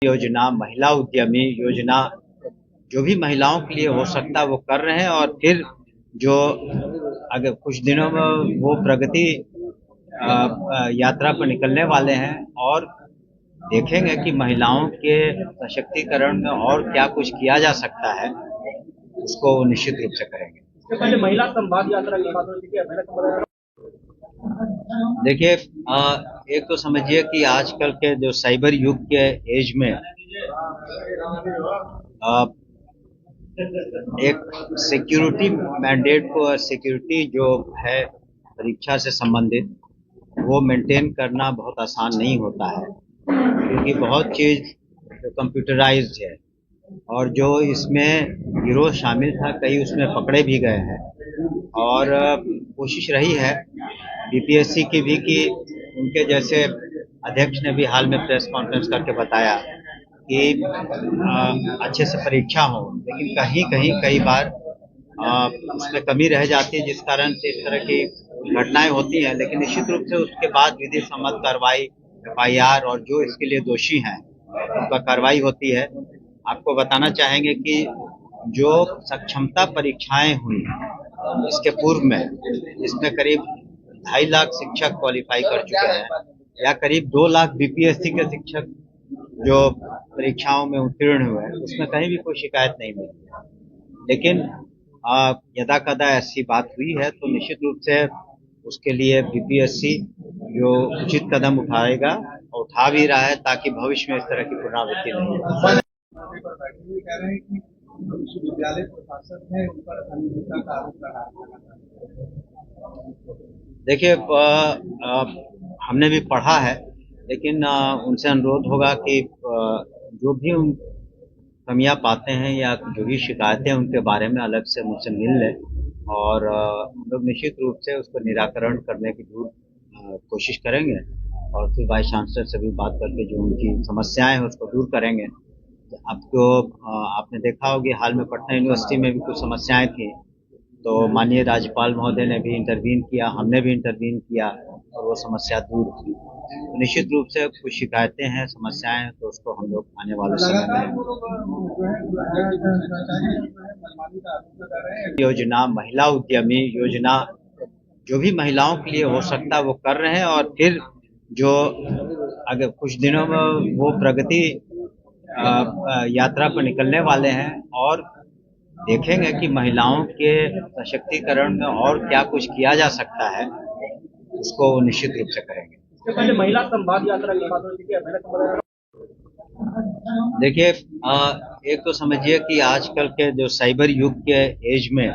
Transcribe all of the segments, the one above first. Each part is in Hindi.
योजना, महिला उद्यमी योजना, जो भी महिलाओं के लिए हो सकता है वो कर रहे हैं। और फिर जो अगर कुछ दिनों में वो प्रगति यात्रा पर निकलने वाले हैं और देखेंगे कि महिलाओं के सशक्तिकरण में और क्या कुछ किया जा सकता है, उसको वो निश्चित रूप से करेंगे। इससे पहले महिला संवाद यात्रा की बात हो रही थी कि महिला संवाद देखिए, एक तो समझिए कि आजकल के जो साइबर युग के एज में एक सिक्योरिटी मैंडेट को और सिक्योरिटी जो है परीक्षा से संबंधित, वो मेंटेन करना बहुत आसान नहीं होता है, क्योंकि बहुत चीज़ कंप्यूटराइज्ड है। और जो इसमें गिरोह शामिल था, कई उसमें पकड़े भी गए हैं। और कोशिश रही है बीपीएससी की भी कि उनके जैसे अध्यक्ष ने भी हाल में प्रेस कॉन्फ्रेंस करके बताया कि अच्छे से परीक्षा हो, लेकिन कहीं कहीं कई बार उसमें कमी रह जाती है, जिस कारण से इस तरह की घटनाएं होती हैं। लेकिन निश्चित रूप से उसके बाद विधि सम्मत कार्रवाई, एफआईआर, और जो इसके लिए दोषी हैं उनका कार्रवाई होती है। आपको बताना चाहेंगे कि जो सक्षमता परीक्षाएं हुई इसके पूर्व में, इसमें करीब 2.5 लाख शिक्षक क्वालिफाई कर चुके हैं, या करीब 2 लाख बीपीएससी के शिक्षक जो परीक्षाओं में उत्तीर्ण हुए हैं, उसमें कहीं भी कोई शिकायत नहीं मिली। लेकिन यदा कदा ऐसी बात हुई है तो निश्चित रूप से उसके लिए बीपीएससी जो उचित कदम उठाएगा और उठा भी रहा है, ताकि भविष्य में इस तरह की पुनरावृत्ति नहीं हो। कह रहे हैं कि विश्वविद्यालय प्रशासन है उन पर अनियमितता का आरोप लगा देखिए, हमने भी पढ़ा है, लेकिन उनसे अनुरोध होगा कि जो भी उन कमियां पाते हैं या जो भी शिकायतें उनके बारे में अलग से मुझसे मिल लें, और हम लोग निश्चित रूप से उसको निराकरण करने की कोशिश करेंगे। और फिर वाइस चांसलर से भी बात करके जो उनकी समस्याएं हैं उसको दूर करेंगे। आपको आपने देखा होगा हाल में पटना यूनिवर्सिटी में भी कुछ समस्याएं थी, तो माननीय राज्यपाल महोदय ने भी इंटरवीन किया, हमने भी इंटरवीन किया, और वो समस्या दूर हुई। तो निश्चित रूप से कुछ शिकायतें हैं, समस्याएं हैं, तो उसको हम लोग आने वाले समय में योजना, महिला उद्यमी योजना, जो भी महिलाओं के लिए हो सकता है वो कर रहे हैं। और फिर जो अगर कुछ दिनों में वो प्रगति यात्रा पर निकलने वाले हैं और देखेंगे कि महिलाओं के सशक्तिकरण में और क्या कुछ किया जा सकता है, उसको निश्चित रूप से करेंगे। इससे पहले महिला संवाद यात्रा की बात हो रही थी कि महिला संवाद देखिए, एक तो समझिए कि आजकल के जो साइबर युग के एज में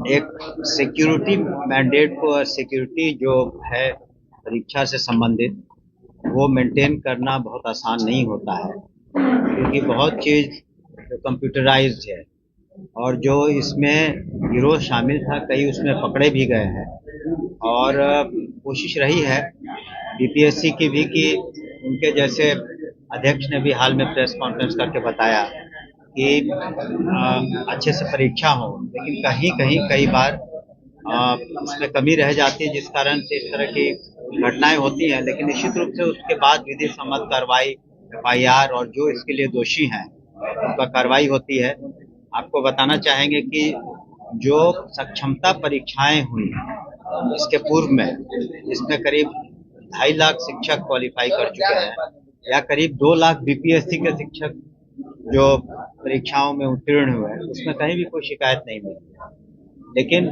एक सिक्योरिटी मैंडेट को और सिक्योरिटी जो है परीक्षा से संबंधित, वो मेंटेन करना बहुत आसान नहीं होता है, क्योंकि बहुत चीज़ कंप्यूटराइज्ड है। और जो इसमें गिरोह शामिल था, कई उसमें पकड़े भी गए हैं। और कोशिश रही है बीपीएससी की भी कि उनके जैसे अध्यक्ष ने भी हाल में प्रेस कॉन्फ्रेंस करके बताया कि अच्छे से परीक्षा हो, लेकिन कहीं कहीं कई बार उसमें कमी रह जाती है, जिस कारण से इस तरह की घटनाएं होती हैं। लेकिन निश्चित रूप से उसके बाद विधि सम्मत कार्रवाई, एफआईआर, और जो इसके लिए दोषी हैं उनका कार्रवाई होती है। आपको बताना चाहेंगे कि जो सक्षमता परीक्षाएं हुई इसके पूर्व में, इसमें करीब 2.5 लाख शिक्षक क्वालिफाई कर चुके हैं, या करीब 2 लाख बीपीएससी के शिक्षक जो परीक्षाओं में उत्तीर्ण हुए हैं, उसमें कहीं भी कोई शिकायत नहीं मिली। लेकिन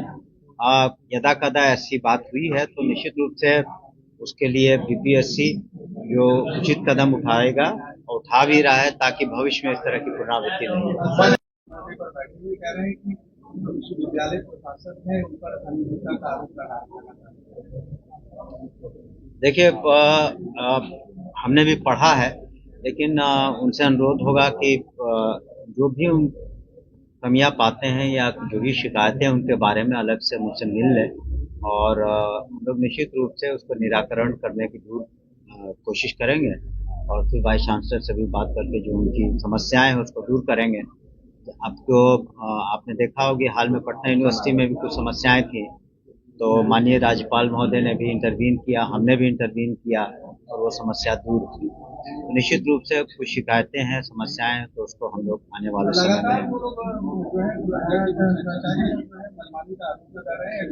यदा कदा ऐसी बात हुई है तो निश्चित रूप से उसके लिए बीपीएससी जो उचित कदम उठाएगा और उठा भी रहा है, ताकि भविष्य में इस तरह की पुनरावृत्ति नहीं हो। कह रहे हैं कि विश्वविद्यालय प्रशासन है उन पर अनियमितता का आरोप लगा। देखिए, हमने भी पढ़ा है, लेकिन उनसे अनुरोध होगा कि जो भी उन कमियां पाते हैं या जो भी शिकायतें उनके बारे में अलग से मुझसे मिल लें, और हम लोग निश्चित रूप से उसको निराकरण करने की कोशिश करेंगे। और फिर वाइस चांसलर से भी बात करके जो उनकी समस्याएं हैं उसको दूर करेंगे। आपको आपने देखा होगा हाल में पटना यूनिवर्सिटी में भी कुछ समस्याएं थी, तो माननीय राज्यपाल महोदय ने भी इंटरवीन किया, हमने भी इंटरवीन किया, और वो समस्या दूर हुई। तो निश्चित रूप से कुछ शिकायतें हैं, समस्याएं हैं, तो उसको हम लोग आने वाले समय लगातार में वो लोग जो है भ्रष्टाचारी जो है मनमानी का आरोप लगा रहे हैं।